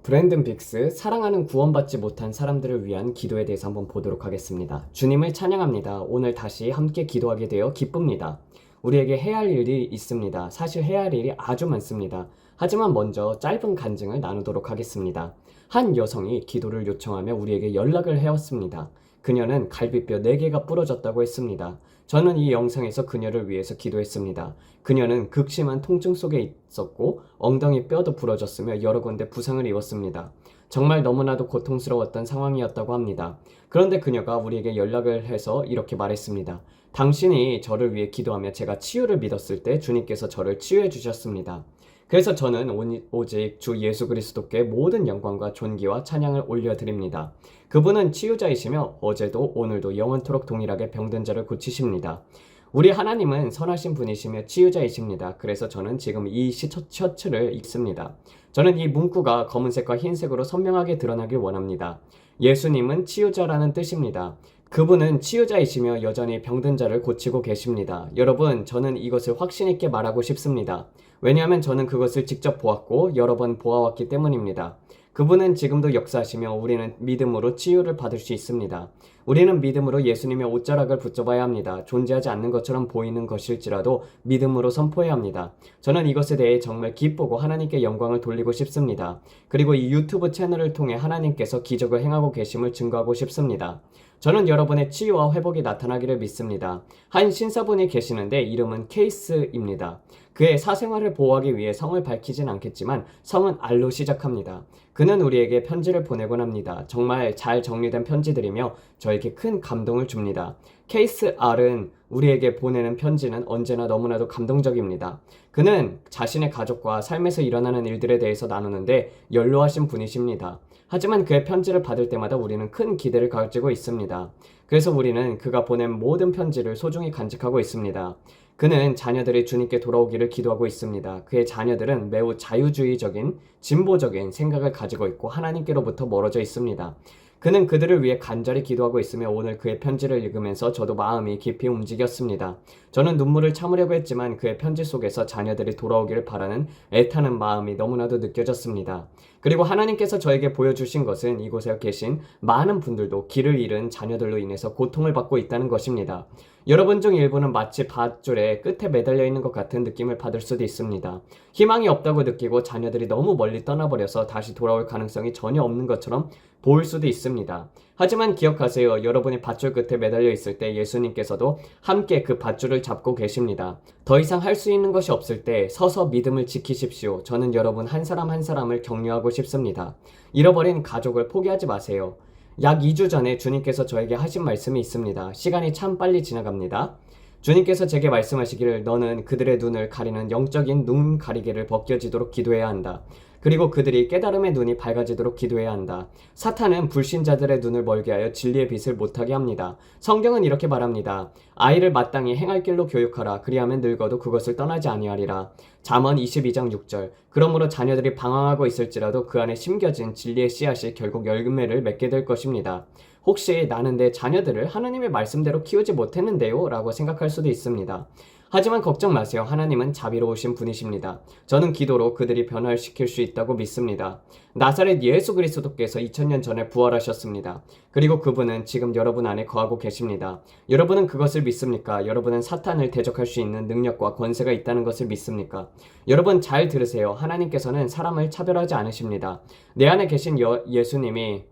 브랜든 빅스, 사랑하는 구원받지 못한 사람들을 위한 기도에 대해서 한번 보도록 하겠습니다. 주님을 찬양합니다. 오늘 다시 함께 기도하게 되어 기쁩니다. 우리에게 해야 할 일이 있습니다. 사실 해야 할 일이 아주 많습니다. 하지만 먼저 짧은 간증을 나누도록 하겠습니다. 한 여성이 기도를 요청하며 우리에게 연락을 해왔습니다. 그녀는 갈비뼈 4개가 부러졌다고 했습니다. 저는 이 영상에서 그녀를 위해서 기도했습니다. 그녀는 극심한 통증 속에 있었고 엉덩이 뼈도 부러졌으며 여러 군데 부상을 입었습니다. 정말 너무나도 고통스러웠던 상황이었다고 합니다. 그런데 그녀가 우리에게 연락을 해서 이렇게 말했습니다. 당신이 저를 위해 기도하며 제가 치유를 믿었을 때 주님께서 저를 치유해 주셨습니다. 그래서 저는 오직 주 예수 그리스도께 모든 영광과 존귀와 찬양을 올려드립니다. 그분은 치유자이시며 어제도 오늘도 영원토록 동일하게 병든 자를 고치십니다. 우리 하나님은 선하신 분이시며 치유자이십니다. 그래서 저는 지금 이 셔츠를 입습니다. 저는 이 문구가 검은색과 흰색으로 선명하게 드러나길 원합니다. 예수님은 치유자라는 뜻입니다. 그분은 치유자이시며 여전히 병든 자를 고치고 계십니다. 여러분, 저는 이것을 확신 있게 말하고 싶습니다. 왜냐하면 저는 그것을 직접 보았고 여러 번 보아왔기 때문입니다. 그분은 지금도 역사하시며 우리는 믿음으로 치유를 받을 수 있습니다. 우리는 믿음으로 예수님의 옷자락을 붙잡아야 합니다. 존재하지 않는 것처럼 보이는 것일지라도 믿음으로 선포해야 합니다. 저는 이것에 대해 정말 기쁘고 하나님께 영광을 돌리고 싶습니다. 그리고 이 유튜브 채널을 통해 하나님께서 기적을 행하고 계심을 증거하고 싶습니다. 저는 여러분의 치유와 회복이 나타나기를 믿습니다. 한 신사분이 계시는데 이름은 케이스입니다. 그의 사생활을 보호하기 위해 성을 밝히진 않겠지만 성은 R로 시작합니다. 그는 우리에게 편지를 보내곤 합니다. 정말 잘 정리된 편지들이며 저에게 큰 감동을 줍니다. 케이스 R은 우리에게 보내는 편지는 언제나 너무나도 감동적입니다. 그는 자신의 가족과 삶에서 일어나는 일들에 대해서 나누는데 연로하신 분이십니다. 하지만 그의 편지를 받을 때마다 우리는 큰 기대를 가지고 있습니다. 그래서 우리는 그가 보낸 모든 편지를 소중히 간직하고 있습니다. 그는 자녀들이 주님께 돌아오기를 기도하고 있습니다. 그의 자녀들은 매우 자유주의적인, 진보적인 생각을 가지고 있고 하나님께로부터 멀어져 있습니다. 그는 그들을 위해 간절히 기도하고 있으며 오늘 그의 편지를 읽으면서 저도 마음이 깊이 움직였습니다. 저는 눈물을 참으려고 했지만 그의 편지 속에서 자녀들이 돌아오기를 바라는 애타는 마음이 너무나도 느껴졌습니다. 그리고 하나님께서 저에게 보여주신 것은 이곳에 계신 많은 분들도 길을 잃은 자녀들로 인해서 고통을 받고 있다는 것입니다. 여러분 중 일부는 마치 밧줄의 끝에 매달려 있는 것 같은 느낌을 받을 수도 있습니다. 희망이 없다고 느끼고 자녀들이 너무 멀리 떠나버려서 다시 돌아올 가능성이 전혀 없는 것처럼 보일 수도 있습니다. 하지만 기억하세요. 여러분이 밧줄 끝에 매달려 있을 때 예수님께서도 함께 그 밧줄을 잡고 계십니다. 더 이상 할 수 있는 것이 없을 때 서서 믿음을 지키십시오. 저는 여러분 한 사람 한 사람을 격려하고 싶습니다. 잃어버린 가족을 포기하지 마세요. 약 2주 전에 주님께서 저에게 하신 말씀이 있습니다. 시간이 참 빨리 지나갑니다. 주님께서 제게 말씀하시기를 너는 그들의 눈을 가리는 영적인 눈 가리개를 벗겨지도록 기도해야 한다. 그리고 그들이 깨달음의 눈이 밝아지도록 기도해야 한다. 사탄은 불신자들의 눈을 멀게 하여 진리의 빛을 못하게 합니다. 성경은 이렇게 말합니다. 아이를 마땅히 행할 길로 교육하라. 그리하면 늙어도 그것을 떠나지 아니하리라. 잠언 22장 6절. 그러므로 자녀들이 방황하고 있을지라도 그 안에 심겨진 진리의 씨앗이 결국 열매를 맺게 될 것입니다. 혹시 나는 내 자녀들을 하나님의 말씀대로 키우지 못했는데요? 라고 생각할 수도 있습니다. 하지만 걱정 마세요. 하나님은 자비로우신 분이십니다. 저는 기도로 그들이 변화시킬 수 있다고 믿습니다. 나사렛 예수 그리스도께서 2000년 전에 부활하셨습니다. 그리고 그분은 지금 여러분 안에 거하고 계십니다. 여러분은 그것을 믿습니까? 여러분은 사탄을 대적할 수 있는 능력과 권세가 있다는 것을 믿습니까? 여러분 잘 들으세요. 하나님께서는 사람을 차별하지 않으십니다. 내 안에 계신 예수님이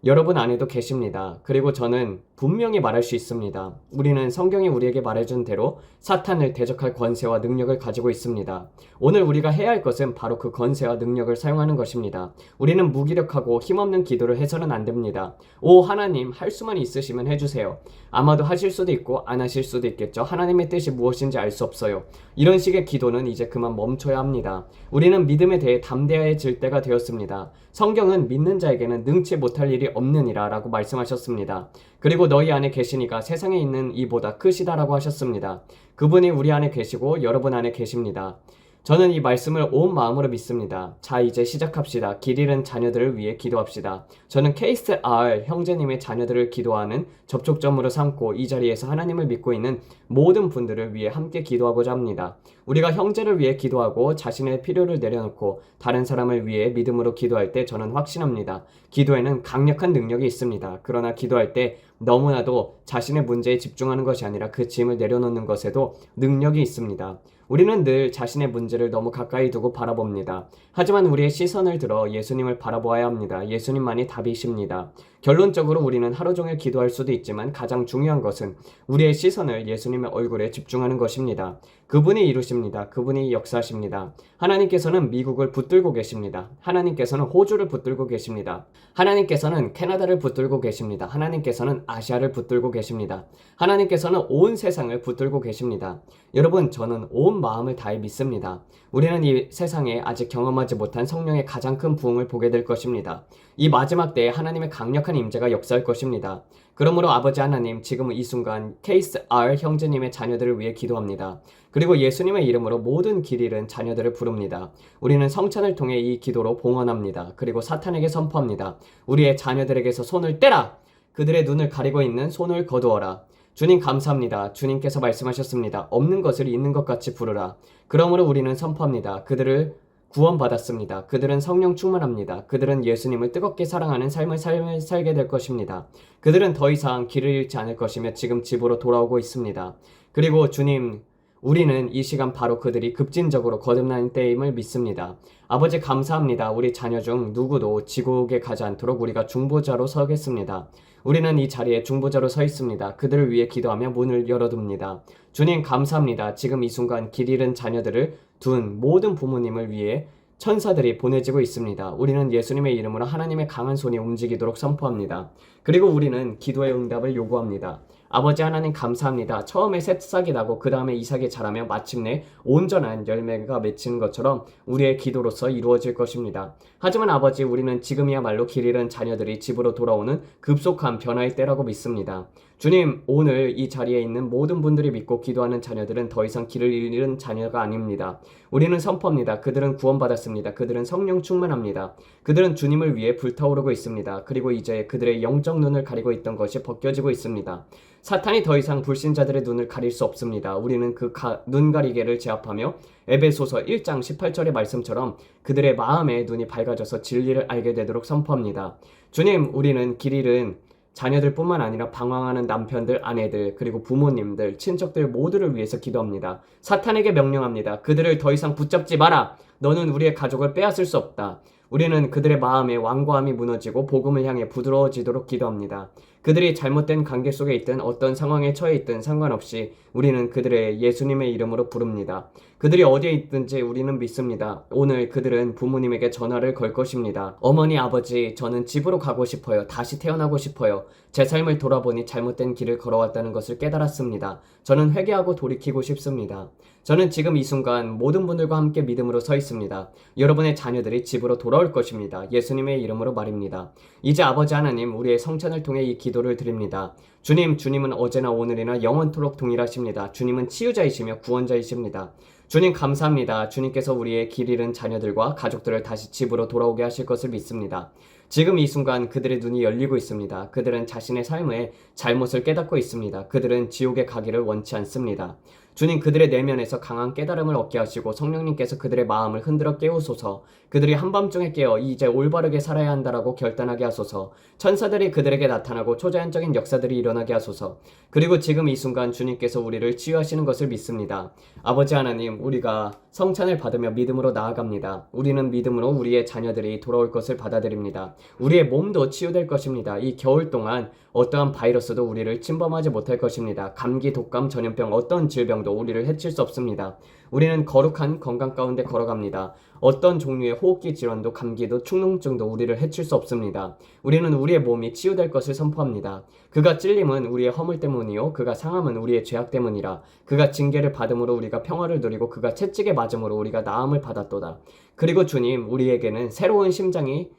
여러분 안에도 계십니다. 그리고 저는 분명히 말할 수 있습니다. 우리는 성경이 우리에게 말해준 대로 사탄을 대적할 권세와 능력을 가지고 있습니다. 오늘 우리가 해야 할 것은 바로 그 권세와 능력을 사용하는 것입니다. 우리는 무기력하고 힘없는 기도를 해서는 안 됩니다. 오 하나님, 할 수만 있으시면 해주세요. 아마도 하실 수도 있고 안 하실 수도 있겠죠. 하나님의 뜻이 무엇인지 알 수 없어요. 이런 식의 기도는 이제 그만 멈춰야 합니다. 우리는 믿음에 대해 담대해질 때가 되었습니다. 성경은 믿는 자에게는 능치 못할 일이 없느니라 라고 말씀하셨습니다. 그리고 너희 안에 계시니가 세상에 있는 이보다 크시다라고 하셨습니다. 그분이 우리 안에 계시고 여러분 안에 계십니다. 저는 이 말씀을 온 마음으로 믿습니다. 자, 이제 시작합시다. 길 잃은 자녀들을 위해 기도합시다. 저는 KSR 형제님의 자녀들을 기도하는 접촉점으로 삼고 이 자리에서 하나님을 믿고 있는 모든 분들을 위해 함께 기도하고자 합니다. 우리가 형제를 위해 기도하고 자신의 필요를 내려놓고 다른 사람을 위해 믿음으로 기도할 때 저는 확신합니다. 기도에는 강력한 능력이 있습니다. 그러나 기도할 때 너무나도 자신의 문제에 집중하는 것이 아니라 그 짐을 내려놓는 것에도 능력이 있습니다. 우리는 늘 자신의 문제를 너무 가까이 두고 바라봅니다. 하지만 우리의 시선을 들어 예수님을 바라보아야 합니다. 예수님만이 답이십니다. 결론적으로 우리는 하루 종일 기도할 수도 있지만 가장 중요한 것은 우리의 시선을 예수님의 얼굴에 집중하는 것입니다. 그분이 이루십니다. 그분이 역사하십니다. 하나님께서는 미국을 붙들고 계십니다. 하나님께서는 호주를 붙들고 계십니다. 하나님께서는 캐나다를 붙들고 계십니다. 하나님께서는 아시아를 붙들고 계십니다. 하나님께서는 온 세상을 붙들고 계십니다. 여러분, 저는 온 마음을 다해 믿습니다. 우리는 이 세상에 아직 경험하지 못한 성령의 가장 큰 부흥을 보게 될 것입니다. 이 마지막 때에 하나님의 강력한 임재가 역사할 것입니다. 그러므로 아버지 하나님, 지금 이 순간 KSR 형제님의 자녀들을 위해 기도합니다. 그리고 예수님의 이름으로 모든 길 잃은 자녀들을 부릅니다. 우리는 성찬을 통해 이 기도로 봉헌합니다. 그리고 사탄에게 선포합니다. 우리의 자녀들에게서 손을 떼라! 그들의 눈을 가리고 있는 손을 거두어라. 주님 감사합니다. 주님께서 말씀하셨습니다. 없는 것을 있는 것 같이 부르라. 그러므로 우리는 선포합니다. 그들을 구원받았습니다. 그들은 성령 충만합니다. 그들은 예수님을 뜨겁게 사랑하는 삶을 살게 될 것입니다. 그들은 더 이상 길을 잃지 않을 것이며 지금 집으로 돌아오고 있습니다. 그리고 주님, 우리는 이 시간 바로 그들이 급진적으로 거듭나는 때임을 믿습니다. 아버지 감사합니다. 우리 자녀 중 누구도 지옥에 가지 않도록 우리가 중보자로 서겠습니다. 우리는 이 자리에 중보자로 서 있습니다. 그들을 위해 기도하며 문을 열어둡니다. 주님 감사합니다. 지금 이 순간 길 잃은 자녀들을 둔 모든 부모님을 위해 천사들이 보내지고 있습니다. 우리는 예수님의 이름으로 하나님의 강한 손이 움직이도록 선포합니다. 그리고 우리는 기도의 응답을 요구합니다. 아버지 하나님 감사합니다. 처음에 새싹이 나고 그 다음에 이삭이 자라며 마침내 온전한 열매가 맺히는 것처럼 우리의 기도로서 이루어질 것입니다. 하지만 아버지, 우리는 지금이야말로 길 잃은 자녀들이 집으로 돌아오는 급속한 변화의 때라고 믿습니다. 주님, 오늘 이 자리에 있는 모든 분들이 믿고 기도하는 자녀들은 더 이상 길을 잃은 자녀가 아닙니다. 우리는 선포합니다. 그들은 구원받았습니다. 그들은 성령 충만합니다. 그들은 주님을 위해 불타오르고 있습니다. 그리고 이제 그들의 영적 눈을 가리고 있던 것이 벗겨지고 있습니다. 사탄이 더 이상 불신자들의 눈을 가릴 수 없습니다. 우리는 그 눈 가리개를 제압하며 에베소서 1장 18절의 말씀처럼 그들의 마음의 눈이 밝아져서 진리를 알게 되도록 선포합니다. 주님, 우리는 길 잃은 자녀들뿐만 아니라 방황하는 남편들, 아내들, 그리고 부모님들, 친척들 모두를 위해서 기도합니다. 사탄에게 명령합니다. 그들을 더 이상 붙잡지 마라. 너는 우리의 가족을 빼앗을 수 없다. 우리는 그들의 마음의 완고함이 무너지고 복음을 향해 부드러워지도록 기도합니다. 그들이 잘못된 관계 속에 있든 어떤 상황에 처해 있든 상관없이 우리는 그들의 예수님의 이름으로 부릅니다. 그들이 어디에 있든지 우리는 믿습니다. 오늘 그들은 부모님에게 전화를 걸 것입니다. 어머니, 아버지, 저는 집으로 가고 싶어요. 다시 태어나고 싶어요. 제 삶을 돌아보니 잘못된 길을 걸어왔다는 것을 깨달았습니다. 저는 회개하고 돌이키고 싶습니다. 저는 지금 이 순간 모든 분들과 함께 믿음으로 서 있습니다. 여러분의 자녀들이 집으로 돌아올 것입니다. 예수님의 이름으로 말입니다. 이제 아버지 하나님, 우리의 성찬을 통해 이 기도를 드립니다. 주님은 어제나 오늘이나 영원토록 동일하십니다. 주님은 치유자이시며 구원자이십니다. 주님 감사합니다. 주님께서 우리의 길 잃은 자녀들과 가족들을 다시 집으로 돌아오게 하실 것을 믿습니다. 지금 이 순간 그들의 눈이 열리고 있습니다. 그들은 자신의 삶의 잘못을 깨닫고 있습니다. 그들은 지옥에 가기를 원치 않습니다. 주님, 그들의 내면에서 강한 깨달음을 얻게 하시고 성령님께서 그들의 마음을 흔들어 깨우소서. 그들이 한밤중에 깨어 이제 올바르게 살아야 한다라고 결단하게 하소서. 천사들이 그들에게 나타나고 초자연적인 역사들이 일어나게 하소서. 그리고 지금 이 순간 주님께서 우리를 치유하시는 것을 믿습니다. 아버지 하나님, 우리가 성찬을 받으며 믿음으로 나아갑니다. 우리는 믿음으로 우리의 자녀들이 돌아올 것을 받아들입니다. 우리의 몸도 치유될 것입니다. 이 겨울 동안 어떠한 바이러스도 우리를 침범하지 못할 것입니다. 감기, 독감, 전염병, 어떤 질병도 우리를 해칠 수 없습니다. 우리는 거룩한 건강 가운데 걸어갑니다. 어떤 종류의 호흡기 질환도 감기도 축농증도 우리를 해칠 수 없습니다. 우리는 우리의 몸이 치유될 것을 선포합니다. 그가 찔림은 우리의 허물 때문이요 그가 상함은 우리의 죄악 때문이라. 그가 징계를 받음으로 우리가 평화를 누리고 그가 채찍에 맞음으로 우리가 나음을 받았도다. 그리고 주님, 우리에게는 새로운 심장이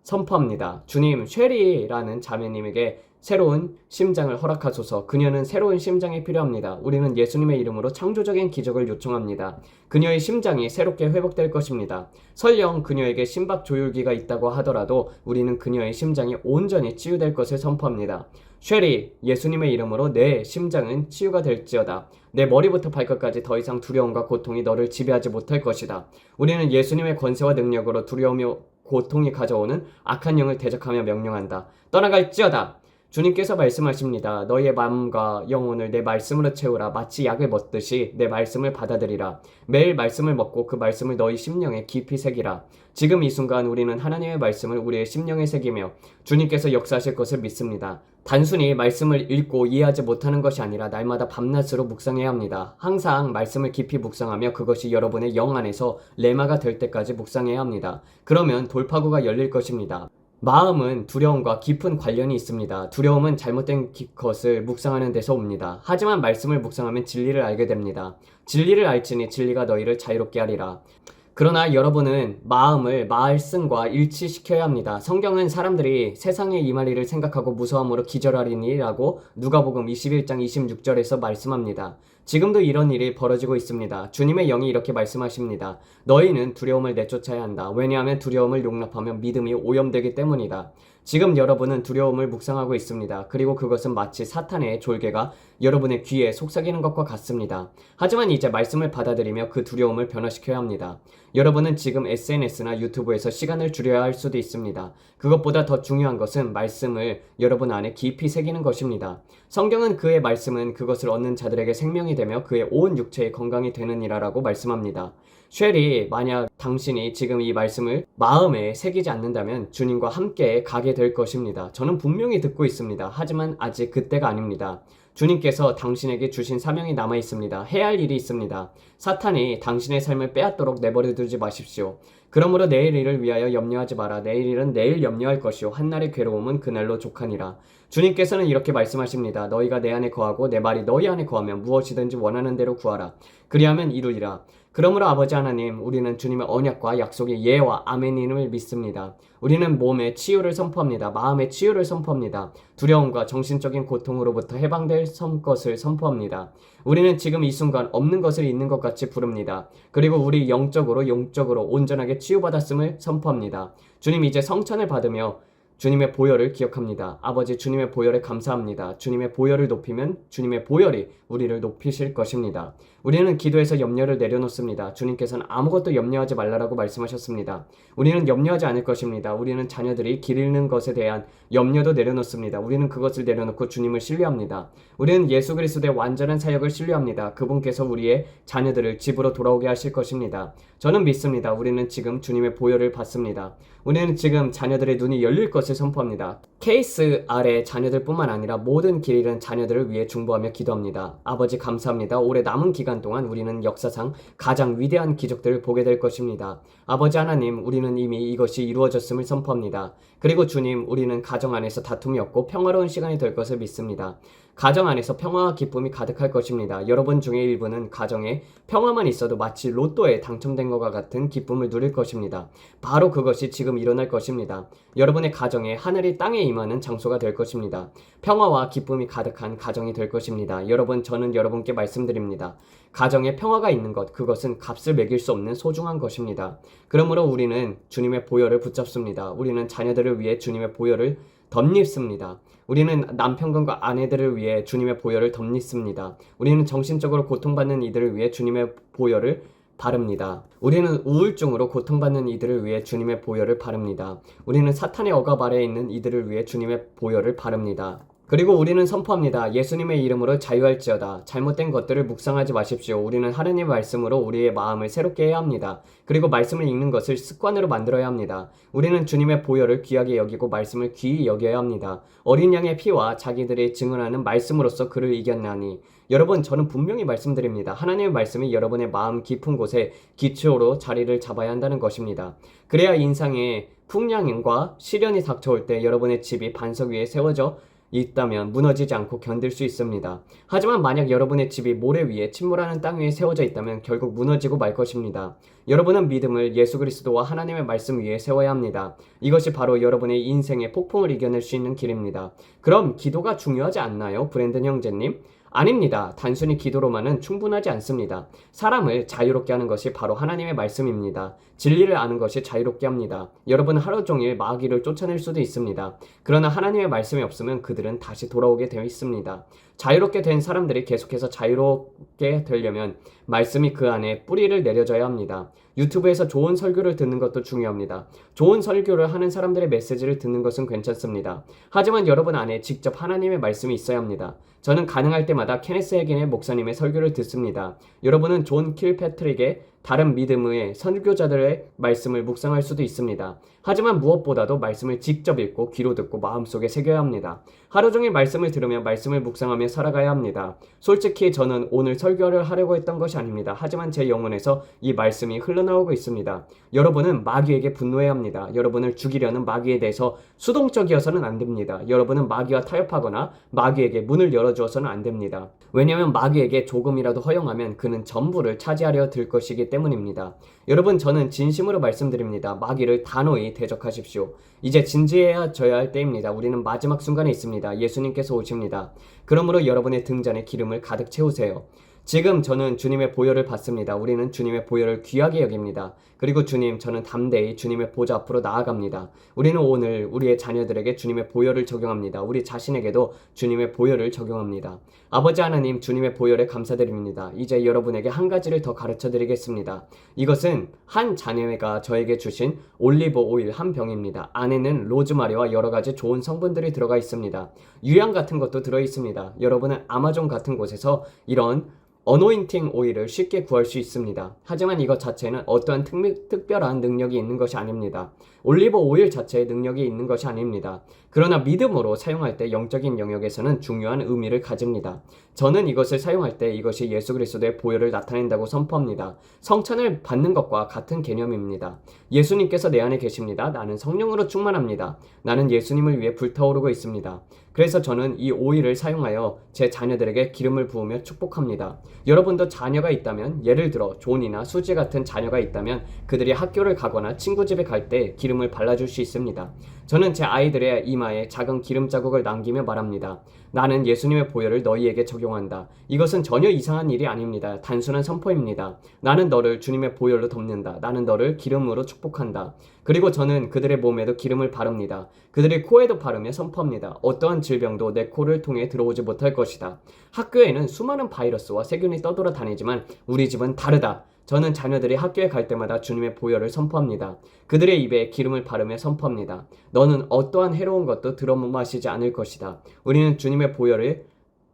선포합니다. 주님, 쉐리라는 자매님에게 새로운 심장을 허락하소서. 그녀는 새로운 심장이 필요합니다. 우리는 예수님의 이름으로 창조적인 기적을 요청합니다. 그녀의 심장이 새롭게 회복될 것입니다. 설령 그녀에게 심박 조율기가 있다고 하더라도 우리는 그녀의 심장이 온전히 치유될 것을 선포합니다. 쉐리, 예수님의 이름으로 내 심장은 치유가 될지어다. 내 머리부터 발끝까지 더 이상 두려움과 고통이 너를 지배하지 못할 것이다. 우리는 예수님의 권세와 능력으로 두려움이 고통이 가져오는 악한 영을 대적하며 명령한다. 떠나갈지어다. 주님께서 말씀하십니다. 너희의 마음과 영혼을 내 말씀으로 채우라. 마치 약을 먹듯이 내 말씀을 받아들이라. 매일 말씀을 먹고 그 말씀을 너희 심령에 깊이 새기라. 지금 이 순간 우리는 하나님의 말씀을 우리의 심령에 새기며 주님께서 역사하실 것을 믿습니다. 단순히 말씀을 읽고 이해하지 못하는 것이 아니라 날마다 밤낮으로 묵상해야 합니다. 항상 말씀을 깊이 묵상하며 그것이 여러분의 영 안에서 레마가 될 때까지 묵상해야 합니다. 그러면 돌파구가 열릴 것입니다. 마음은 두려움과 깊은 관련이 있습니다. 두려움은 잘못된 것을 묵상하는 데서 옵니다. 하지만 말씀을 묵상하면 진리를 알게 됩니다. 진리를 알지니 진리가 너희를 자유롭게 하리라. 그러나 여러분은 마음을 말씀과 일치시켜야 합니다. 성경은 사람들이 세상에 임할 일을 생각하고 무서움으로 기절하리니라고 누가복음 21장 26절에서 말씀합니다. 지금도 이런 일이 벌어지고 있습니다. 주님의 영이 이렇게 말씀하십니다. 너희는 두려움을 내쫓아야 한다. 왜냐하면 두려움을 용납하면 믿음이 오염되기 때문이다. 지금 여러분은 두려움을 묵상하고 있습니다. 그리고 그것은 마치 사탄의 졸개가 여러분의 귀에 속삭이는 것과 같습니다. 하지만 이제 말씀을 받아들이며 그 두려움을 변화시켜야 합니다. 여러분은 지금 SNS나 유튜브에서 시간을 줄여야 할 수도 있습니다. 그것보다 더 중요한 것은 말씀을 여러분 안에 깊이 새기는 것입니다. 성경은 그의 말씀은 그것을 얻는 자들에게 생명이 되며 그의 온 육체의 건강이 되느니라라고 말씀합니다. 쉘이 만약 당신이 지금 이 말씀을 마음에 새기지 않는다면 주님과 함께 가게 될 것입니다. 저는 분명히 듣고 있습니다. 하지만 아직 그때가 아닙니다. 주님께서 당신에게 주신 사명이 남아 있습니다. 해야 할 일이 있습니다. 사탄이 당신의 삶을 빼앗도록 내버려 두지 마십시오. 그러므로 내일 일을 위하여 염려하지 마라. 내일 일은 내일 염려할 것이요 한날의 괴로움은 그날로 족하니라. 주님께서는 이렇게 말씀하십니다. 너희가 내 안에 거하고 내 말이 너희 안에 거하면 무엇이든지 원하는 대로 구하라. 그리하면 이루리라. 그러므로 아버지 하나님, 우리는 주님의 언약과 약속의 예와 아멘임을 믿습니다. 우리는 몸의 치유를 선포합니다. 마음의 치유를 선포합니다. 두려움과 정신적인 고통으로부터 해방될 것을 선포합니다. 우리는 지금 이 순간 없는 것을 있는 것 같이 부릅니다. 그리고 우리 영적으로 용적으로 온전하게 치유받았음을 선포합니다. 주님, 이제 성찬을 받으며 주님의 보혈을 기억합니다. 아버지, 주님의 보혈에 감사합니다. 주님의 보혈을 높이면 주님의 보혈이 우리를 높이실 것입니다. 우리는 기도에서 염려를 내려놓습니다. 주님께서는 아무것도 염려하지 말라라고 말씀하셨습니다. 우리는 염려하지 않을 것입니다. 우리는 자녀들이 길 잃는 것에 대한 염려도 내려놓습니다. 우리는 그것을 내려놓고 주님을 신뢰합니다. 우리는 예수 그리스도의 완전한 사역을 신뢰합니다. 그분께서 우리의 자녀들을 집으로 돌아오게 하실 것입니다. 저는 믿습니다. 우리는 지금 주님의 보혈을 받습니다. 우리는 지금 자녀들의 눈이 열릴 것을 선포합니다. 케이스 아래 자녀들뿐만 아니라 모든 길 잃은 자녀들을 위해 중보하며 기도합니다. 아버지, 감사합니다. 올해 남은 기간 동안 우리는 역사상 가장 위대한 기적들을 보게 될 것입니다. 아버지 하나님, 우리는 이미 이것이 이루어졌음을 선포합니다. 그리고 주님, 우리는 가정 안에서 다툼이 없고 평화로운 시간이 될 것을 믿습니다. 가정 안에서 평화와 기쁨이 가득할 것입니다. 여러분 중에 일부는 가정에 평화만 있어도 마치 로또에 당첨된 것과 같은 기쁨을 누릴 것입니다. 바로 그것이 지금 일어날 것입니다. 여러분의 가정에 하늘이 땅에 임하는 장소가 될 것입니다. 평화와 기쁨이 가득한 가정이 될 것입니다. 여러분, 저는 여러분께 말씀드립니다. 가정에 평화가 있는 것, 그것은 값을 매길 수 없는 소중한 것입니다. 그러므로 우리는 주님의 보혈을 붙잡습니다. 우리는 자녀들을 위해 주님의 보혈을 덧입습니다. 우리는 남편과 아내들을 위해 주님의 보혈을 덧입습니다. 우리는 정신적으로 고통받는 이들을 위해 주님의 보혈을 바릅니다. 우리는 우울증으로 고통받는 이들을 위해 주님의 보혈을 바릅니다. 우리는 사탄의 억압 아래에 있는 이들을 위해 주님의 보혈을 바릅니다. 그리고 우리는 선포합니다. 예수님의 이름으로 자유할지어다. 잘못된 것들을 묵상하지 마십시오. 우리는 하느님의 말씀으로 우리의 마음을 새롭게 해야 합니다. 그리고 말씀을 읽는 것을 습관으로 만들어야 합니다. 우리는 주님의 보혈을 귀하게 여기고 말씀을 귀히 여겨야 합니다. 어린 양의 피와 자기들이 증언하는 말씀으로써 그를 이겼나니. 여러분, 저는 분명히 말씀드립니다. 하나님의 말씀이 여러분의 마음 깊은 곳에 기초로 자리를 잡아야 한다는 것입니다. 그래야 인상에 풍랑과 시련이 닥쳐올 때 여러분의 집이 반석 위에 세워져 있다면 무너지지 않고 견딜 수 있습니다. 하지만 만약 여러분의 집이 모래 위에 침몰하는 땅 위에 세워져 있다면 결국 무너지고 말 것입니다. 여러분은 믿음을 예수 그리스도와 하나님의 말씀 위에 세워야 합니다. 이것이 바로 여러분의 인생의 폭풍을 이겨낼 수 있는 길입니다. 그럼 기도가 중요하지 않나요, 브랜든 형제님? 아닙니다. 단순히 기도로만은 충분하지 않습니다. 사람을 자유롭게 하는 것이 바로 하나님의 말씀입니다. 진리를 아는 것이 자유롭게 합니다. 여러분은 하루 종일 마귀를 쫓아낼 수도 있습니다. 그러나 하나님의 말씀이 없으면 그들은 다시 돌아오게 되어 있습니다. 자유롭게 된 사람들이 계속해서 자유롭게 되려면 말씀이 그 안에 뿌리를 내려줘야 합니다. 유튜브에서 좋은 설교를 듣는 것도 중요합니다. 좋은 설교를 하는 사람들의 메시지를 듣는 것은 괜찮습니다. 하지만 여러분 안에 직접 하나님의 말씀이 있어야 합니다. 저는 가능할 때마다 케네스 해긴의 목사님의 설교를 듣습니다. 여러분은 존 킬패트릭의 다른 믿음의 선교자들의 말씀을 묵상할 수도 있습니다. 하지만 무엇보다도 말씀을 직접 읽고 귀로 듣고 마음속에 새겨야 합니다. 하루 종일 말씀을 들으며 말씀을 묵상하며 살아가야 합니다. 솔직히 저는 오늘 설교를 하려고 했던 것이 아닙니다. 하지만 제 영혼에서 이 말씀이 흘러나오고 있습니다. 여러분은 마귀에게 분노해야 합니다. 여러분을 죽이려는 마귀에 대해서 수동적이어서는 안 됩니다. 여러분은 마귀와 타협하거나 마귀에게 문을 열어주어서는 안 됩니다. 왜냐하면 마귀에게 조금이라도 허용하면 그는 전부를 차지하려 들 것이기 때문입니다. 여러분, 저는 진심으로 말씀드립니다. 마귀를 단호히 대적하십시오. 이제 진지해져야 할 때입니다. 우리는 마지막 순간에 있습니다. 예수님께서 오십니다. 그러므로 여러분의 등잔에 기름을 가득 채우세요. 지금 저는 주님의 보혈을 받습니다. 우리는 주님의 보혈을 귀하게 여깁니다. 그리고 주님, 저는 담대히 주님의 보좌 앞으로 나아갑니다. 우리는 오늘 우리의 자녀들에게 주님의 보혈을 적용합니다. 우리 자신에게도 주님의 보혈을 적용합니다. 아버지 하나님, 주님의 보혈에 감사드립니다. 이제 여러분에게 한 가지를 더 가르쳐 드리겠습니다. 이것은 한 자녀가 저에게 주신 올리브 오일 한 병입니다. 안에는 로즈마리와 여러 가지 좋은 성분들이 들어가 있습니다. 유향 같은 것도 들어 있습니다. 여러분은 아마존 같은 곳에서 이런 어노인팅 오일을 쉽게 구할 수 있습니다. 하지만 이것 자체는 어떠한 특별한 능력이 있는 것이 아닙니다. 올리브 오일 자체에 능력이 있는 것이 아닙니다. 그러나 믿음으로 사용할 때 영적인 영역에서는 중요한 의미를 가집니다. 저는 이것을 사용할 때 이것이 예수 그리스도의 보혈을 나타낸다고 선포합니다. 성찬을 받는 것과 같은 개념입니다. 예수님께서 내 안에 계십니다. 나는 성령으로 충만합니다. 나는 예수님을 위해 불타오르고 있습니다. 그래서 저는 이 오일을 사용하여 제 자녀들에게 기름을 부으며 축복합니다. 여러분도 자녀가 있다면, 예를 들어 존이나 수지 같은 자녀가 있다면 그들이 학교를 가거나 친구 집에 갈 때 기름을 발라줄 수 있습니다. 저는 제 아이들의 이마에 작은 기름 자국을 남기며 말합니다. 나는 예수님의 보혈을 너희에게 적용한다. 이것은 전혀 이상한 일이 아닙니다. 단순한 선포입니다. 나는 너를 주님의 보혈로 덮는다. 나는 너를 기름으로 축복한다. 그리고 저는 그들의 몸에도 기름을 바릅니다. 그들의 코에도 바르며 선포합니다. 어떠한 질병도 내 코를 통해 들어오지 못할 것이다. 학교에는 수많은 바이러스와 세균이 떠돌아다니지만 우리 집은 다르다. 저는 자녀들이 학교에 갈 때마다 주님의 보혈을 선포합니다. 그들의 입에 기름을 바르며 선포합니다. 너는 어떠한 해로운 것도 들어마시지 않을 것이다. 우리는 주님의 보혈을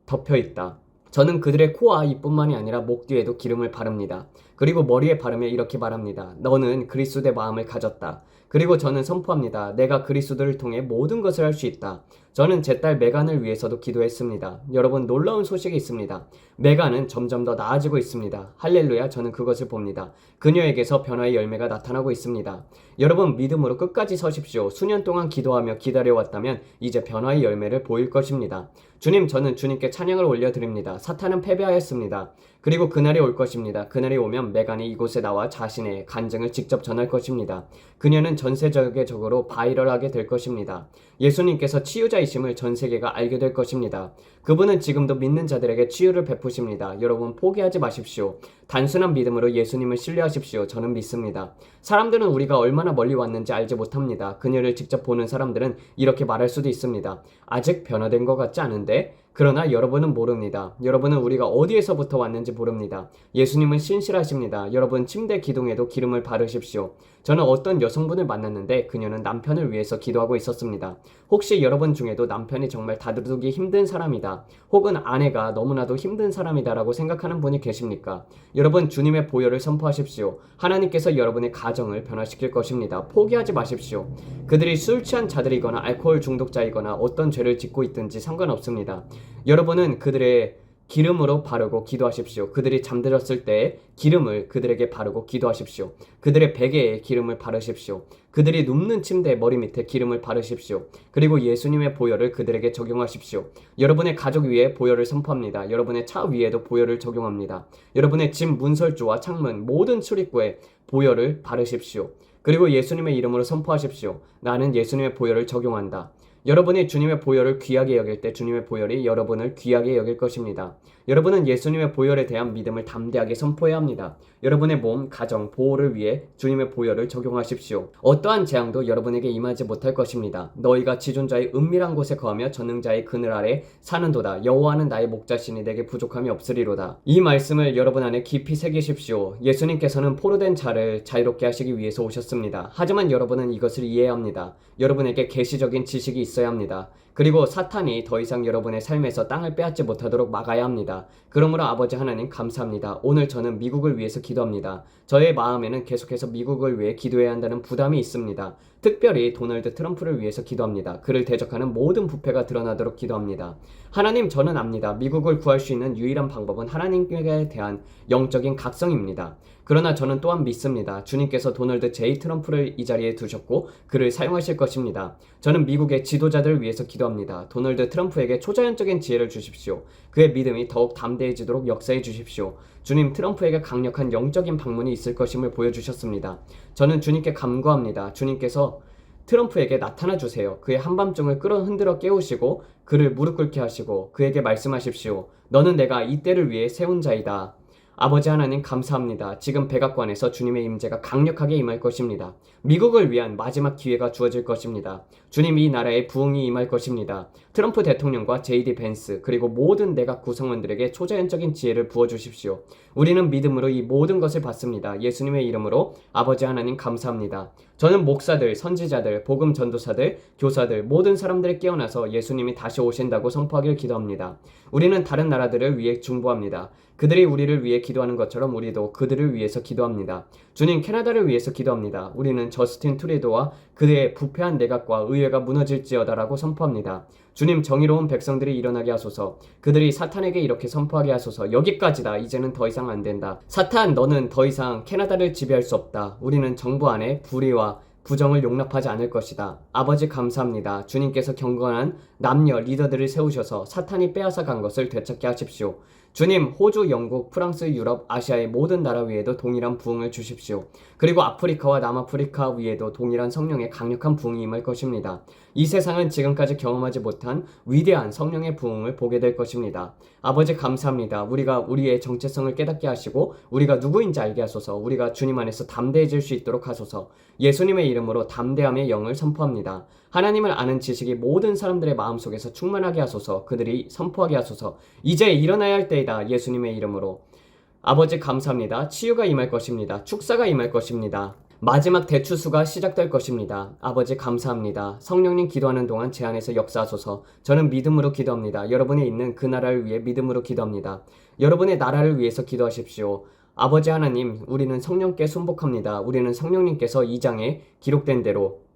덮여있다. 저는 그들의 코와 입뿐만이 아니라 목 뒤에도 기름을 바릅니다. 그리고 머리에 바르며 이렇게 말합니다. 너는 그리스도의 마음을 가졌다. 그리고 저는 선포합니다. 내가 그리스도를 통해 모든 것을 할 수 있다. 저는 제 딸 메간을 위해서도 기도했습니다. 여러분, 놀라운 소식이 있습니다. 메간은 점점 더 나아지고 있습니다. 할렐루야, 저는 그것을 봅니다. 그녀에게서 변화의 열매가 나타나고 있습니다. 여러분, 믿음으로 끝까지 서십시오. 수년 동안 기도하며 기다려왔다면 이제 변화의 열매를 보일 것입니다. 주님, 저는 주님께 찬양을 올려드립니다. 사탄은 패배하였습니다. 그리고 그날이 올 것입니다. 그날이 오면 메간이 이곳에 나와 자신의 간증을 직접 전할 것입니다. 그녀는 전 세계적으로 바이럴하게 될 것입니다. 예수님께서 치유자이심을 전 세계가 알게 될 것입니다. 그분은 지금도 믿는 자들에게 치유를 베푸십니다. 여러분, 포기하지 마십시오. 단순한 믿음으로 예수님을 신뢰하십시오. 저는 믿습니다. 사람들은 우리가 얼마나 멀리 왔는지 알지 못합니다. 그녀를 직접 보는 사람들은 이렇게 말할 수도 있습니다. 아직 변화된 것 같지 않은데? 그러나 여러분은 모릅니다. 여러분은 우리가 어디에서부터 왔는지 모릅니다. 예수님은 신실하십니다. 여러분, 침대 기둥에도 기름을 바르십시오. 저는 어떤 여성분을 만났는데 그녀는 남편을 위해서 기도하고 있었습니다. 혹시 여러분 중에도 남편이 정말 다루기 힘든 사람이다, 혹은 아내가 너무나도 힘든 사람이다 라고 생각하는 분이 계십니까? 여러분, 주님의 보혈을 선포하십시오. 하나님께서 여러분의 가정을 변화시킬 것입니다. 포기하지 마십시오. 그들이 술 취한 자들이거나 알코올 중독자이거나 어떤 죄를 짓고 있든지 상관없습니다. 여러분은 그들의 기름으로 바르고 기도하십시오. 그들이 잠들었을 때 기름을 그들에게 바르고 기도하십시오. 그들의 베개에 기름을 바르십시오. 그들이 눕는 침대 머리 밑에 기름을 바르십시오. 그리고 예수님의 보혈을 그들에게 적용하십시오. 여러분의 가족 위에 보혈을 선포합니다. 여러분의 차 위에도 보혈을 적용합니다. 여러분의 집 문설주와 창문 모든 출입구에 보혈을 바르십시오. 그리고 예수님의 이름으로 선포하십시오. 나는 예수님의 보혈을 적용한다. 여러분이 주님의 보혈을 귀하게 여길 때 주님의 보혈이 여러분을 귀하게 여길 것입니다. 여러분은 예수님의 보혈에 대한 믿음을 담대하게 선포해야 합니다. 여러분의 몸, 가정, 보호를 위해 주님의 보혈을 적용하십시오. 어떠한 재앙도 여러분에게 임하지 못할 것입니다. 너희가 지존자의 은밀한 곳에 거하며 전능자의 그늘 아래 사는도다. 여호와는 나의 목자시니 내게 부족함이 없으리로다. 이 말씀을 여러분 안에 깊이 새기십시오. 예수님께서는 포로된 자를 자유롭게 하시기 위해서 오셨습니다. 하지만 여러분은 이것을 이해해야 합니다. 여러분에게 계시적인 지식이 있어야 합니다. 그리고 사탄이 더 이상 여러분의 삶에서 땅을 빼앗지 못하도록 막아야 합니다. 그러므로 아버지 하나님 감사합니다. 오늘 저는 미국을 위해서 기도합니다. 저의 마음에는 계속해서 미국을 위해 기도해야 한다는 부담이 있습니다. 특별히 도널드 트럼프를 위해서 기도합니다. 그를 대적하는 모든 부패가 드러나도록 기도합니다. 하나님, 저는 압니다. 미국을 구할 수 있는 유일한 방법은 하나님께 대한 영적인 각성입니다. 그러나 저는 또한 믿습니다. 주님께서 도널드 J. 트럼프를 이 자리에 두셨고 그를 사용하실 것입니다. 저는 미국의 지도자들을 위해서 기도합니다. 도널드 트럼프에게 초자연적인 지혜를 주십시오. 그의 믿음이 더욱 담대해지도록 역사해 주십시오. 주님, 트럼프에게 강력한 영적인 방문이 있을 것임을 보여주셨습니다. 저는 주님께 간구합니다. 주님께서 트럼프에게 나타나 주세요. 그의 한밤중을 흔들어 깨우시고 그를 무릎 꿇게 하시고 그에게 말씀하십시오. 너는 내가 이 때를 위해 세운 자이다. 아버지 하나님 감사합니다. 지금 백악관에서 주님의 임재가 강력하게 임할 것입니다. 미국을 위한 마지막 기회가 주어질 것입니다. 주님, 이 나라에 부흥이 임할 것입니다. 트럼프 대통령과 JD 벤스 그리고 모든 내각 구성원들에게 초자연적인 지혜를 부어주십시오. 우리는 믿음으로 이 모든 것을 받습니다. 예수님의 이름으로 아버지 하나님 감사합니다. 저는 목사들, 선지자들, 복음 전도사들, 교사들 모든 사람들이 깨어나서 예수님이 다시 오신다고 선포하길 기도합니다. 우리는 다른 나라들을 위해 중보합니다. 그들이 우리를 위해 기도하는 것처럼 우리도 그들을 위해서 기도합니다. 주님, 캐나다를 위해서 기도합니다. 우리는 저스틴 트루도와 그의 부패한 내각과 의회가 무너질지어다라고 선포합니다. 주님, 정의로운 백성들이 일어나게 하소서. 그들이 사탄에게 이렇게 선포하게 하소서. 여기까지다. 이제는 더 이상 안 된다. 사탄, 너는 더 이상 캐나다를 지배할 수 없다. 우리는 정부 안에 불의와 부정을 용납하지 않을 것이다. 아버지 감사합니다. 주님께서 경건한 남녀 리더들을 세우셔서 사탄이 빼앗아 간 것을 되찾게 하십시오. 주님, 호주, 영국, 프랑스, 유럽, 아시아의 모든 나라 위에도 동일한 부흥을 주십시오. 그리고 아프리카와 남아프리카 위에도 동일한 성령의 강력한 부흥이 임할 것입니다. 이 세상은 지금까지 경험하지 못한 위대한 성령의 부흥을 보게 될 것입니다. 아버지 감사합니다. 우리가 우리의 정체성을 깨닫게 하시고 우리가 누구인지 알게 하소서. 우리가 주님 안에서 담대해질 수 있도록 하소서. 예수님의 이름으로 담대함의 영을 선포합니다. 하나님을 아는 지식이 모든 사람들의 마음속에서 충만하게 하소서. 그들이 선포하게 하소서. 이제 일어나야 할 때이다. 예수님의 이름으로. 아버지 감사합니다. 치유가 임할 것입니다. 축사가 임할 것입니다. 마지막 대추수가 시작될 것입니다. 아버지 감사합니다. 성령님 기도하는 동안 제 안에서 역사하소서. 저는 믿음으로 기도합니다. 여러분이 있는 그 나라를 위해 믿음으로 기도합니다. 여러분의 나라를 위해서 기도하십시오. 아버지 하나님, 우리는 성령께 순복합니다. 우리는 성령님께서 2장에 기록된 대로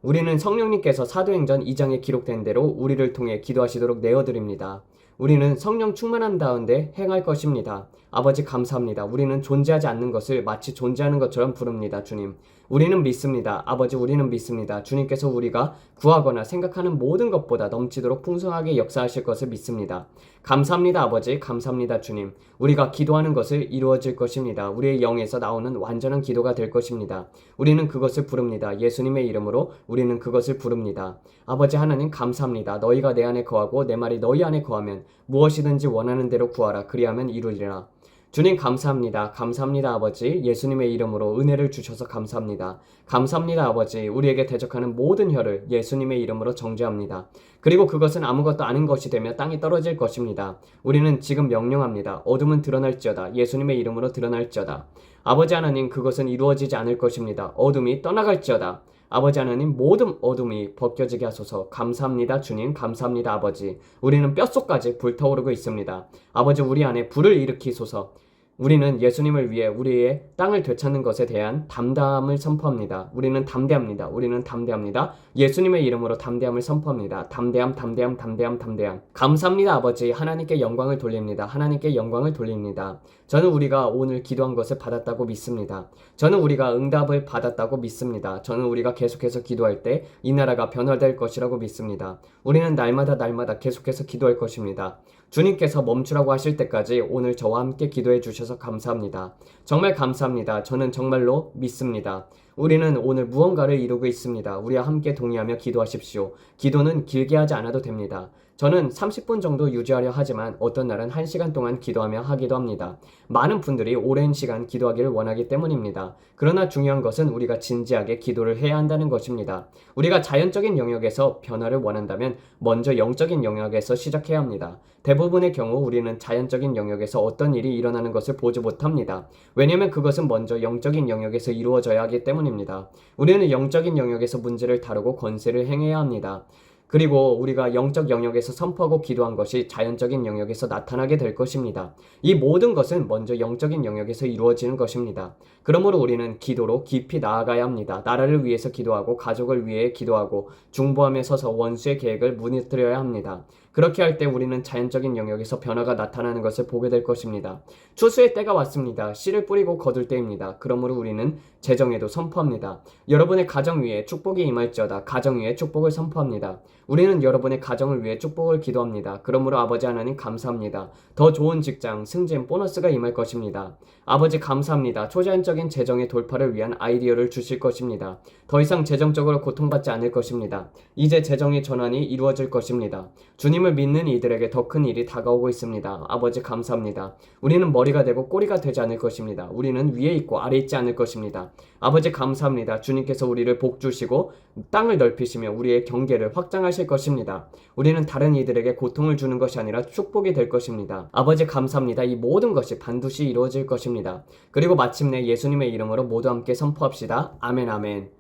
우리는 성령님께서 사도행전 2장에 기록된 대로 우리를 통해 기도하시도록 내어드립니다. 우리는 성령 충만한 가운데 행할 것입니다. 아버지 감사합니다. 우리는 존재하지 않는 것을 마치 존재하는 것처럼 부릅니다. 주님, 우리는 믿습니다. 아버지, 우리는 믿습니다. 주님께서 우리가 구하거나 생각하는 모든 것보다 넘치도록 풍성하게 역사하실 것을 믿습니다. 감사합니다. 아버지, 감사합니다. 주님, 우리가 기도하는 것을 이루어질 것입니다. 우리의 영에서 나오는 완전한 기도가 될 것입니다. 우리는 그것을 부릅니다. 예수님의 이름으로 우리는 그것을 부릅니다. 아버지 하나님 감사합니다. 너희가 내 안에 거하고 내 말이 너희 안에 거하면 무엇이든지 원하는 대로 구하라. 그리하면 이루리라. 주님 감사합니다. 감사합니다. 아버지, 예수님의 이름으로 은혜를 주셔서 감사합니다. 감사합니다. 아버지, 우리에게 대적하는 모든 혀를 예수님의 이름으로 정죄합니다. 그리고 그것은 아무것도 아닌 것이 되며 땅에 떨어질 것입니다. 우리는 지금 명령합니다. 어둠은 드러날지어다. 예수님의 이름으로 드러날지어다. 아버지 하나님, 그것은 이루어지지 않을 것입니다. 어둠이 떠나갈지어다. 아버지 하나님, 모든 어둠이 벗겨지게 하소서. 감사합니다. 주님, 감사합니다. 아버지, 우리는 뼛속까지 불타오르고 있습니다. 아버지, 우리 안에 불을 일으키소서. 우리는 예수님을 위해 우리의 땅을 되찾는 것에 대한 담대함을 선포합니다. 우리는 담대합니다. 우리는 담대합니다. 예수님의 이름으로 담대함을 선포합니다. 담대함, 담대함, 담대함, 담대함. 감사합니다, 아버지. 하나님께 영광을 돌립니다. 하나님께 영광을 돌립니다. 저는 우리가 오늘 기도한 것을 받았다고 믿습니다. 저는 우리가 응답을 받았다고 믿습니다. 저는 우리가 계속해서 기도할 때 이 나라가 변화될 것이라고 믿습니다. 우리는 날마다 계속해서 기도할 것입니다. 주님께서 멈추라고 하실 때까지 오늘 저와 함께 기도해 주셔서 감사합니다. 정말 감사합니다. 저는 정말로 믿습니다. 우리는 오늘 무언가를 이루고 있습니다. 우리와 함께 동의하며 기도하십시오. 기도는 길게 하지 않아도 됩니다. 저는 30분 정도 유지하려 하지만 어떤 날은 1시간 동안 기도하며 하기도 합니다. 많은 분들이 오랜 시간 기도하기를 원하기 때문입니다. 그러나 중요한 것은 우리가 진지하게 기도를 해야 한다는 것입니다. 우리가 자연적인 영역에서 변화를 원한다면 먼저 영적인 영역에서 시작해야 합니다. 대부분의 경우 우리는 자연적인 영역에서 어떤 일이 일어나는 것을 보지 못합니다. 왜냐하면 그것은 먼저 영적인 영역에서 이루어져야 하기 때문입니다. 우리는 영적인 영역에서 문제를 다루고 권세를 행해야 합니다. 그리고 우리가 영적 영역에서 선포하고 기도한 것이 자연적인 영역에서 나타나게 될 것입니다. 이 모든 것은 먼저 영적인 영역에서 이루어지는 것입니다. 그러므로 우리는 기도로 깊이 나아가야 합니다. 나라를 위해서 기도하고 가족을 위해 기도하고 중보하며 서서 원수의 계획을 무너뜨려야 합니다. 그렇게 할 때 우리는 자연적인 영역에서 변화가 나타나는 것을 보게 될 것입니다. 추수의 때가 왔습니다. 씨를 뿌리고 거둘 때입니다. 그러므로 우리는 재정에도 선포합니다. 여러분의 가정 위에 축복이 임할지어다. 가정 위에 축복을 선포합니다. 우리는 여러분의 가정을 위해 축복을 기도합니다. 그러므로 아버지 하나님 감사합니다. 더 좋은 직장, 승진, 보너스가 임할 것입니다. 아버지 감사합니다. 초자연적인 재정의 돌파를 위한 아이디어를 주실 것입니다. 더 이상 재정적으로 고통받지 않을 것입니다. 이제 재정의 전환이 이루어질 것입니다. 주님을 믿는 이들에게 더 큰 일이 다가오고 있습니다. 아버지 감사합니다. 우리는 머리가 되고 꼬리가 되지 않을 것입니다. 우리는 위에 있고 아래 있지 않을 것입니다. 아버지 감사합니다. 주님께서 우리를 복주시고 땅을 넓히시며 우리의 경계를 확장하실 것입니다. 우리는 다른 이들에게 고통을 주는 것이 아니라 축복이 될 것입니다. 아버지 감사합니다. 이 모든 것이 반드시 이루어질 것입니다. 그리고 마침내 예수님의 이름으로 모두 함께 선포합시다. 아멘 아멘.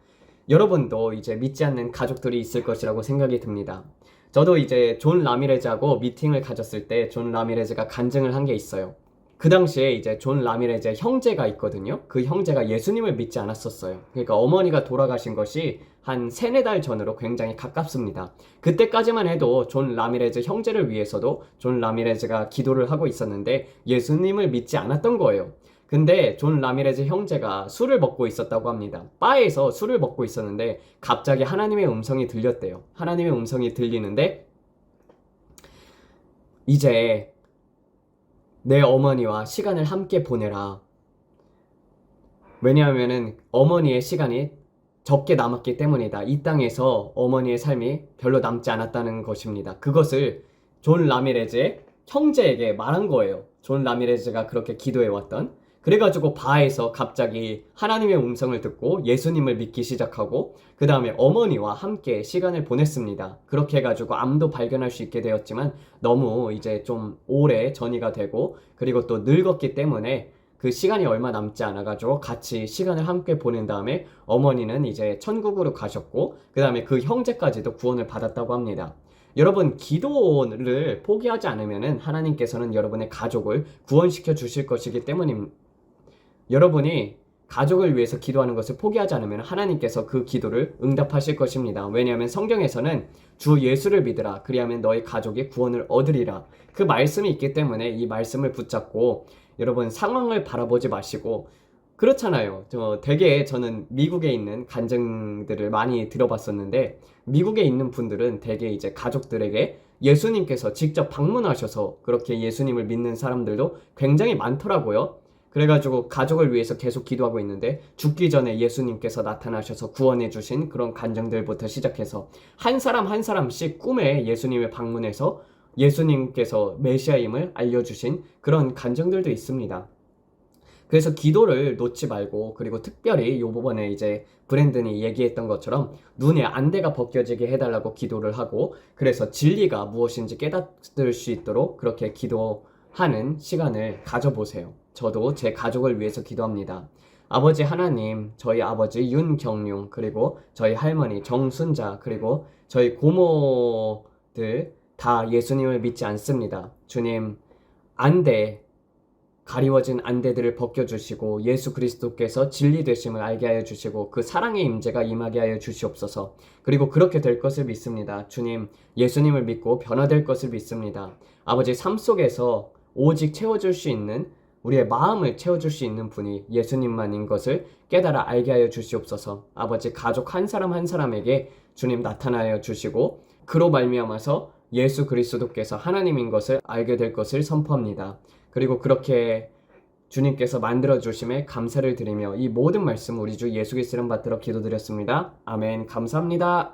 여러분도 이제 믿지 않는 가족들이 있을 것이라고 생각이 듭니다. 저도 이제 존 라미레즈하고 미팅을 가졌을 때 존 라미레즈가 간증을 한 게 있어요. 그 당시에 이제 존 라미레즈의 형제가 있거든요. 그 형제가 예수님을 믿지 않았었어요. 그러니까 어머니가 돌아가신 것이 한 3-4달 전으로 굉장히 가깝습니다. 그때까지만 해도 존 라미레즈 형제를 위해서도 존 라미레즈가 기도를 하고 있었는데 예수님을 믿지 않았던 거예요. 근데 존 라미레즈 형제가 술을 먹고 있었다고 합니다. 바에서 술을 먹고 있었는데 갑자기 하나님의 음성이 들렸대요. 하나님의 음성이 들리는데 이제 내 어머니와 시간을 함께 보내라. 왜냐하면은 어머니의 시간이 적게 남았기 때문이다. 이 땅에서 어머니의 삶이 별로 남지 않았다는 것입니다. 그것을 존 라미레즈의 형제에게 말한 거예요. 존 라미레즈가 그렇게 기도해왔던. 그래가지고 바에서 갑자기 하나님의 음성을 듣고 예수님을 믿기 시작하고 그 다음에 어머니와 함께 시간을 보냈습니다. 그렇게 해가지고 암도 발견할 수 있게 되었지만 너무 이제 좀 오래 전이가 되고 그리고 또 늙었기 때문에 그 시간이 얼마 남지 않아가지고 같이 시간을 함께 보낸 다음에 어머니는 이제 천국으로 가셨고 그 다음에 그 형제까지도 구원을 받았다고 합니다. 여러분 기도를 포기하지 않으면 하나님께서는 여러분의 가족을 구원시켜 주실 것이기 때문입니다. 여러분이 가족을 위해서 기도하는 것을 포기하지 않으면 하나님께서 그 기도를 응답하실 것입니다. 왜냐하면 성경에서는 주 예수를 믿으라 그리하면 너희 가족이 구원을 얻으리라 그 말씀이 있기 때문에 이 말씀을 붙잡고 여러분 상황을 바라보지 마시고 그렇잖아요. 되게 저는 미국에 있는 간증들을 많이 들어봤었는데 미국에 있는 분들은 되게 이제 가족들에게 예수님께서 직접 방문하셔서 그렇게 예수님을 믿는 사람들도 굉장히 많더라고요. 그래가지고 가족을 위해서 계속 기도하고 있는데 죽기 전에 예수님께서 나타나셔서 구원해 주신 그런 간증들부터 시작해서 한 사람 한 사람씩 꿈에 예수님을 방문해서 예수님께서 메시아임을 알려주신 그런 간증들도 있습니다. 그래서 기도를 놓지 말고 그리고 특별히 요번에 이제 브랜든이 얘기했던 것처럼 눈에 안대가 벗겨지게 해달라고 기도를 하고 그래서 진리가 무엇인지 깨닫을 수 있도록 그렇게 기도하는 시간을 가져보세요. 저도 제 가족을 위해서 기도합니다. 아버지 하나님, 저희 아버지 윤경룡, 그리고 저희 할머니 정순자, 그리고 저희 고모들 다 예수님을 믿지 않습니다. 주님, 안대 가리워진 안대들을 벗겨주시고 예수 그리스도께서 진리 되심을 알게 하여 주시고 그 사랑의 임재가 임하게 하여 주시옵소서. 그리고 그렇게 될 것을 믿습니다. 주님, 예수님을 믿고 변화될 것을 믿습니다. 아버지, 삶 속에서 오직 채워줄 수 있는, 우리의 마음을 채워줄 수 있는 분이 예수님만인 것을 깨달아 알게 하여 주시옵소서. 아버지, 가족 한 사람 한 사람에게 주님 나타나여 주시고 그로 말미암아서 예수 그리스도께서 하나님인 것을 알게 될 것을 선포합니다. 그리고 그렇게 주님께서 만들어 주심에 감사를 드리며 이 모든 말씀 우리 주 예수 그리스도 이름 받들어 기도드렸습니다. 아멘. 감사합니다.